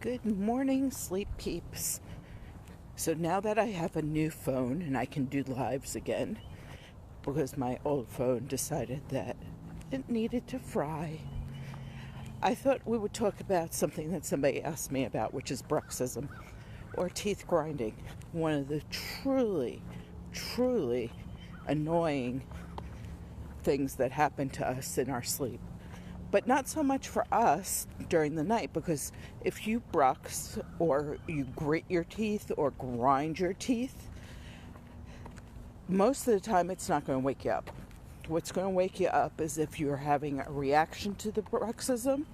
Good morning, sleep peeps. So now that I have a new phone and I can do lives again, because my old phone decided that it needed to fry, I thought we would talk about something that somebody asked me about, which is bruxism, or teeth grinding. One of the truly annoying things that happen to us in our sleep. But not so much for us during the night, because if you brux or you grit your teeth or grind your teeth, most of the time it's not going to wake you up. What's going to wake you up is if you're having a reaction to the bruxism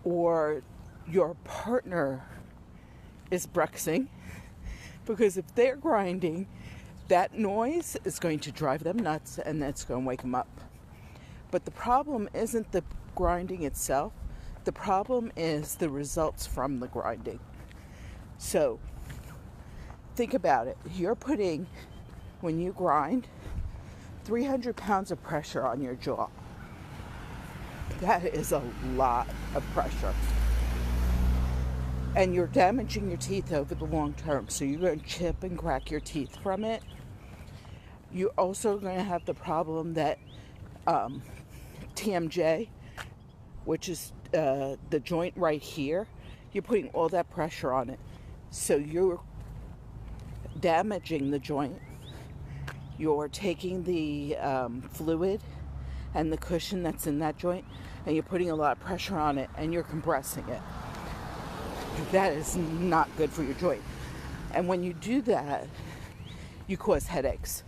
or your partner is bruxing, because if they're grinding, that noise is going to drive them nuts and that's going to wake them up. But the problem isn't the grinding itself. The problem is the results from the grinding. So think about it. You're putting, when you grind, 300 pounds of pressure on your jaw. That is a lot of pressure. And you're damaging your teeth over the long term. So you're going to chip and crack your teeth from it. You're also going to have the problem that TMJ, which is the joint right here, you're putting all that pressure on it. So you're damaging the joint. You're taking the fluid and the cushion that's in that joint, and you're putting a lot of pressure on it, and you're compressing it. That is not good for your joint. And when you do that, you cause headaches.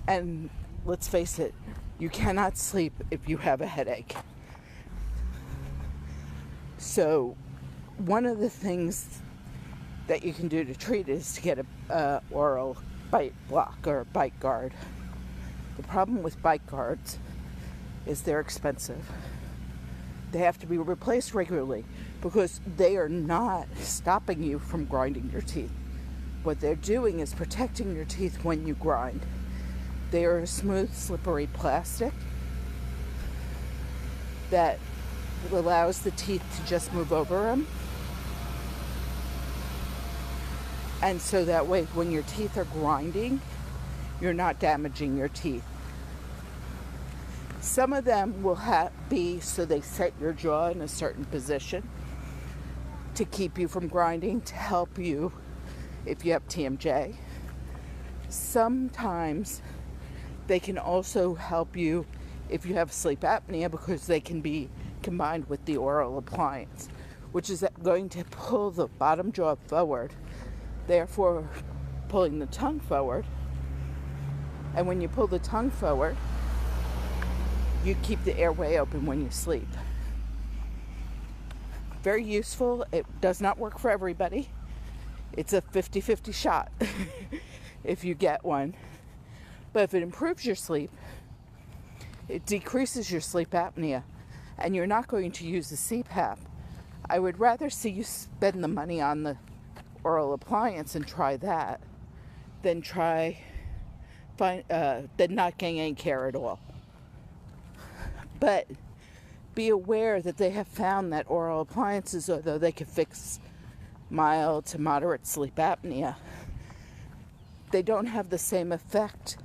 And let's face it, you cannot sleep if you have a headache. So one of the things that you can do to treat it is to get a oral bite block or bite guard. The problem with bite guards is they're expensive. They have to be replaced regularly because they are not stopping you from grinding your teeth. What they're doing is protecting your teeth when you grind. They are a smooth, slippery plastic that allows the teeth to just move over them. And so that way, when your teeth are grinding, you're not damaging your teeth. Some of them will be so they set your jaw in a certain position to keep you from grinding, to help you if you have TMJ. Sometimes they can also help you if you have sleep apnea, because they can be combined with the oral appliance, which is going to pull the bottom jaw forward, therefore pulling the tongue forward. And when you pull the tongue forward, you keep the airway open when you sleep. Very useful. It does not work for everybody. It's a 50-50 shot if you get one. But if it improves your sleep, it decreases your sleep apnea, and you're not going to use the CPAP. I would rather see you spend the money on the oral appliance and try that than not getting any care at all. But be aware that they have found that oral appliances, although they can fix mild to moderate sleep apnea, they don't have the same effect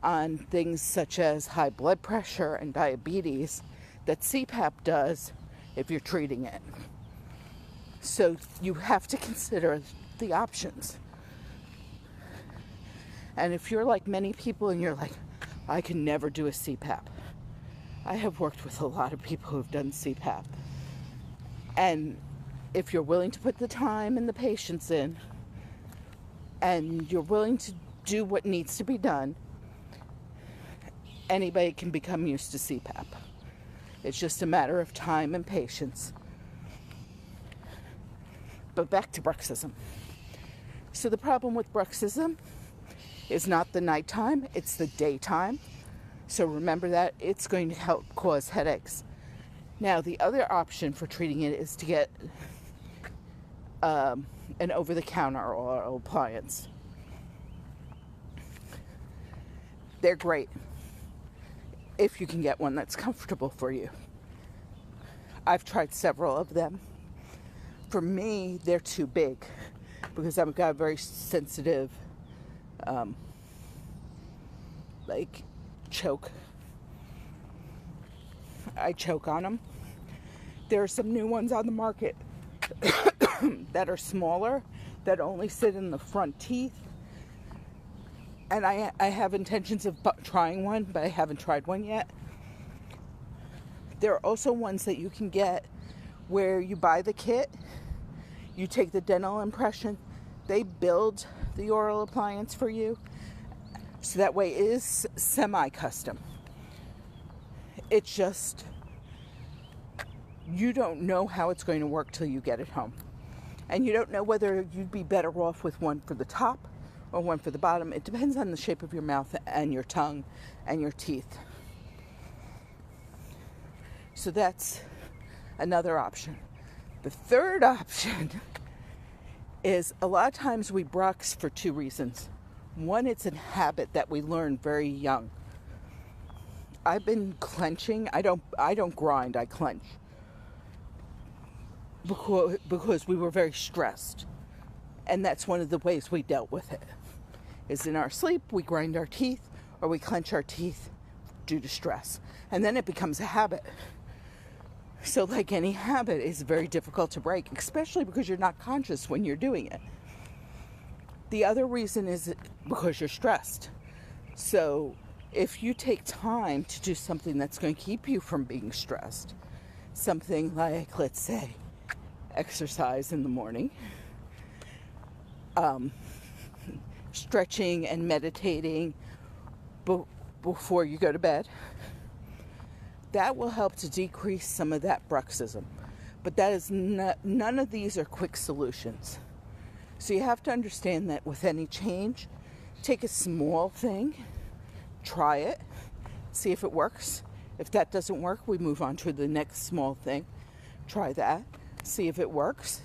on things such as high blood pressure and diabetes that CPAP does if you're treating it. So you have to consider the options. And if you're like many people and you're like, I can never do a CPAP. I have worked with a lot of people who've done CPAP. And if you're willing to put the time and the patience in, and you're willing to do what needs to be done, anybody can become used to CPAP. It's just a matter of time and patience. But back to bruxism. So the problem with bruxism is not the nighttime, it's the daytime. So remember that it's going to help cause headaches. Now, the other option for treating it is to get an over-the-counter oral appliance. They're great if you can get one that's comfortable for you. I've tried several of them. for me, they're too big because I've got a very sensitive, choke. I choke on them. There are some new ones on the market that are smaller, that only sit in the front teeth. And I have intentions of trying one, but I haven't tried one yet. There are also ones that you can get where you buy the kit, you take the dental impression, they build the oral appliance for you, so that way it is semi-custom. It's just, you don't know how it's going to work till you get it home. And you don't know whether you'd be better off with one for the top or one for the bottom. It depends on the shape of your mouth and your tongue and your teeth. So that's another option. The third option is, a lot of times we brux for two reasons. One, it's a habit that we learn very young. I've been clenching. I don't grind, I clench. Because we were very stressed. And that's one of the ways we dealt with it. Is in our sleep, we grind our teeth or we clench our teeth due to stress. And then it becomes a habit. So like any habit, it's very difficult to break, especially because you're not conscious when you're doing it. The other reason is because you're stressed. So if you take time to do something that's going to keep you from being stressed, something like, let's say, exercise in the morning, stretching and meditating before you go to bed, that will help to decrease some of that bruxism. But that is none of these are quick solutions. So you have to understand that with any change, take a small thing, try it, see if it works. If that doesn't work, we move on to the next small thing. Try that, see if it works,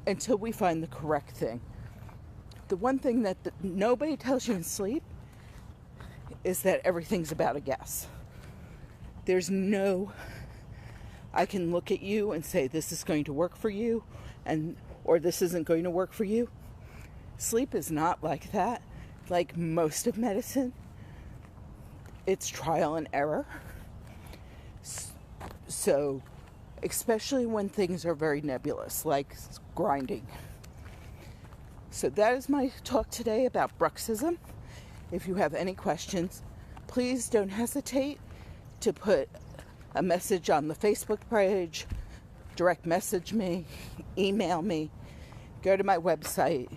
until we find the correct thing. The one thing that nobody tells you in sleep is that everything's about a guess. There's no, I can look at you and say this is going to work for you, or this isn't going to work for you. Sleep is not like that. Like most of medicine, it's trial and error. So, especially when things are very nebulous, like grinding. So that is my talk today about bruxism. If you have any questions, please don't hesitate to put a message on the Facebook page, direct message me, email me, go to my website.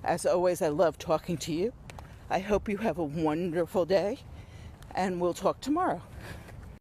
As always, I love talking to you. I hope you have a wonderful day, and we'll talk tomorrow.